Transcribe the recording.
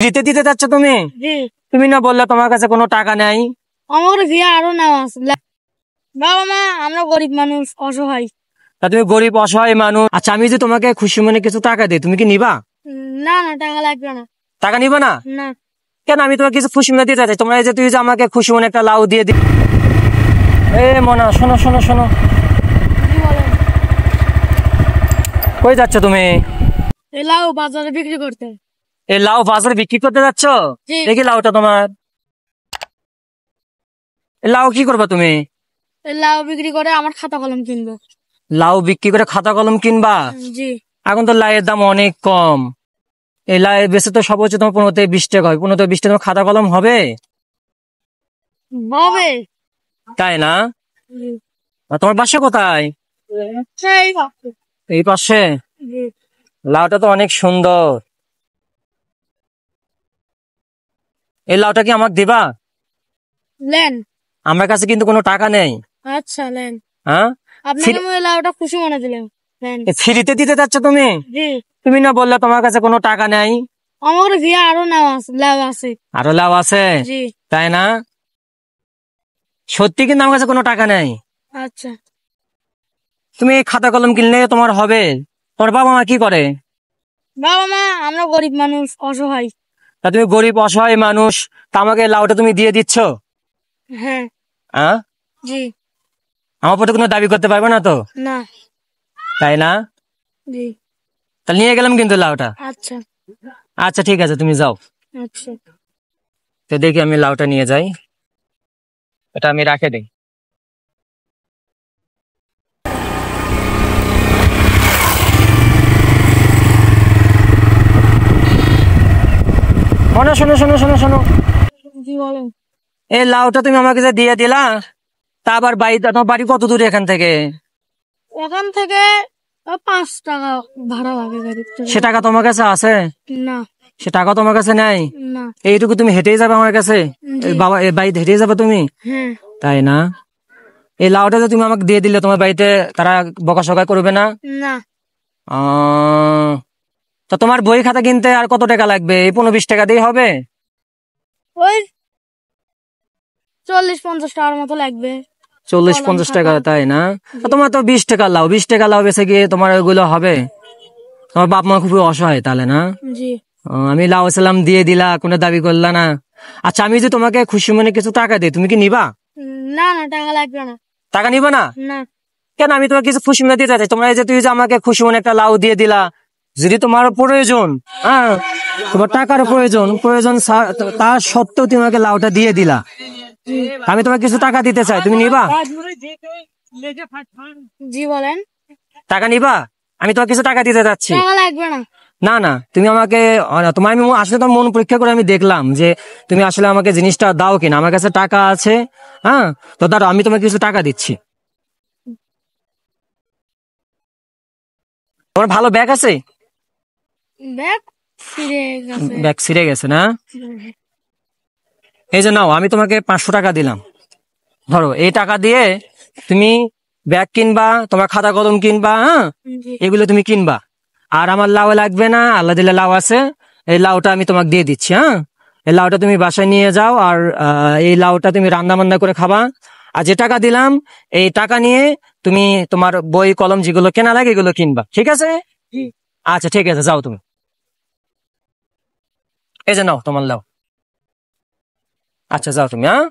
দিতে দিতে যাচ্ছ তুমি? জি। তুমি না বললে তোমার কাছে কোনো টাকা নেই? আমার বিয়ে আরো নেওয়া আছে। বাবা মা আমরা গরিব মানুষ, অসহায়। তা তুমি গরিব অসহায় মানুষ। আচ্ছা, আমি যে তোমাকে খুশি মনে কিছু টাকা দিই, তুমি কি নিবা? না না, টাকা লাগবে না। টাকা নিবা না? না। কেন? আমি তোমাকে কিছু খুশি মনে দিতে চাই। তোমরা এই যে তুই যে আমাকে খুশি মনে একটা লাউ দিয়ে দি। এ মনা, শোনো শোনো শোনো, কি বলেন? কই যাচ্ছ তুমি? এই লাউ বাজারে বিক্রি করতে। এই লাউ বাজারে বিক্রি করতে যাচ্ছ? জি। দেখি লাউটা তোমার। এই লাউ কি করবা তুমি? এই লাউ বিক্রি করে আমার খাতা কলম কিনবো। লাউ বিক্রি করে খাতা কলম কিনবা? জি। এখন তো লাউয়ের দাম অনেক কম। এই লাউ বেশি তো সর্বোচ্চ তোমার 15 থেকে 20 টাকা হয়। 15 থেকে 20 টাকা তোমার খাতা কলম হবে? হবে। তাই না? জি। আর তোমার বাসা কোথায়? সেই ভাবছি। এই পাশে? জি। লাউটা তো অনেক সুন্দর। এই লাউটা কি আমাকে দিবা? লেন। আমার কাছে কিন্তু কোনো টাকা নেই। আচ্ছা লেন। হ্যাঁ, আপনাকে আমি লাউটা খুশি মনে দিলাম। লেন। ফ্রিতে দিতে যাচ্ছ তুমি? জি। তুমি না বললে তোমার কাছে কোনো টাকা নেই? আমার বিয়ে আরো নেওয়া আছে, লাউ আছে। আরো লাউ আছে? জি। তাই না? সত্যি কিন্তু আমার কাছে কোনো টাকা নেই। আচ্ছা। তুমি খাতা কলম কিনলে তোমার হবে? তোমার বাবা মা কি করে? বাবা মা আমরা গরিব মানুষ, অসহায়। তা তুমি গরিব অসহায় মানুষ, তা আমাকে লাউটা তুমি দিয়ে দিচ্ছ? হ্যাঁ। হ্যাঁ, জি। আমার প্রতি কোনো দাবি করতে পারবে না তো? না। তাই না? জি। তাহলে নিয়ে গেলাম কিন্তু লাউটা। আচ্ছা। আচ্ছা ঠিক আছে, তুমি যাও। আচ্ছা। তো দেখি আমি লাউটা নিয়ে যাই। এটা আমি রাখে দিই। শোনো শোনো শোনো শোনো শোনো, কি বলেন? এই লাউটা তুমি আমাকে যে দিয়ে দিলা, তা আবার তোমার বাড়ি কত দূরে এখান থেকে? এখান থেকে 5 টাকা ভাড়া লাগে গাড়িতে। সে টাকা তোমার কাছে আছে? না। সে টাকা তোমার কাছে নেই? না। এইটুকু তুমি হেঁটেই যাবে আমার কাছে? জি। বাবা, এই বাড়িতে হেঁটেই যাবে তুমি? হ্যাঁ। তাই না? এই লাউটা যে তুমি আমাকে দিয়ে দিলে, তোমার বাড়িতে তারা বকাঝকা করবে না? না। তো তোমার বই খাতা কিনতে আর কত টাকা লাগবে? এই 15-20 টাকা দিয়ে হবে? ওই 40-50 টাকার মতো লাগবে। 40-50 টাকা? খাতা। তাই না? তো তোমার তো 20 টাকা লাউ, 20 টাকা লাউ বেঁচে গিয়ে তোমার ওইগুলো হবে? তোমার বাপ মা খুবই অসহায় তাহলে না? জি। আমি লাউ সালাম দিয়ে দিলা, কোনো দাবি করলা না। আচ্ছা, আমি যে তোমাকে খুশি মনে কিছু টাকা দিই, তুমি কি নিবা? না না, টাকা লাগবে না। টাকা নিবা না? না। কেন? আমি তোমাকে কিছু খুশি মনে দিতে চাই। তোমরা এই যে তুই যে আমাকে খুশি মনে একটা লাউ দিয়ে দিলা, যদি তোমার প্রয়োজন, হ্যাঁ, তোমার টাকার প্রয়োজন প্রয়োজন তার সত্ত্বেও তুমি আমাকে লাউটা দিয়ে দিলা, আমি তোমাকে কিছু টাকা দিতে চাই, তুমি নিবা? জি বলেন। টাকা নিবা? আমি তোমাকে কিছু টাকা দিতে চাচ্ছি। টাকা লাগবে না। না না, তুমি আমাকে, তোমার আমি আসলে তোমার মন পরীক্ষা করে আমি দেখলাম যে তুমি আসলে আমাকে জিনিসটা দাও কিনা। আমার কাছে টাকা আছে, হ্যাঁ, তো দাঁড়াও, আমি তোমাকে কিছু টাকা দিচ্ছি। তোমার ভালো ব্যাগ আছে? ব্যাগ ছিঁড়ে গেছে। ব্যাগ ছিঁড়ে গেছে না? এই যে নাও, আমি তোমাকে 500 টাকা দিলাম। ধরো, এই টাকা দিয়ে তুমি ব্যাগ কিনবা, তোমার খাতা কলম কিনবা, হ্যাঁ, জি। এগুলো তুমি কিনবা। আর আমার লাউ লাগবে না, আল্লাহ দিলে লাউ আছে, এই লাউটা আমি তোমাকে দিয়ে দিচ্ছি। হ্যাঁ, এই লাউটা তুমি বাসায় নিয়ে যাও, আর এই লাউটা তুমি রান্না বান্না করে খাবা। আর যে টাকা দিলাম, এই টাকা নিয়ে তুমি তোমার বই কলম যেগুলো কেনা লাগে এগুলো কিনবা, ঠিক আছে? জি। আচ্ছা ঠিক আছে, যাও তুমি। এই যে নাও তোমার লাউ। আচ্ছা যাও তুমি, হ্যাঁ।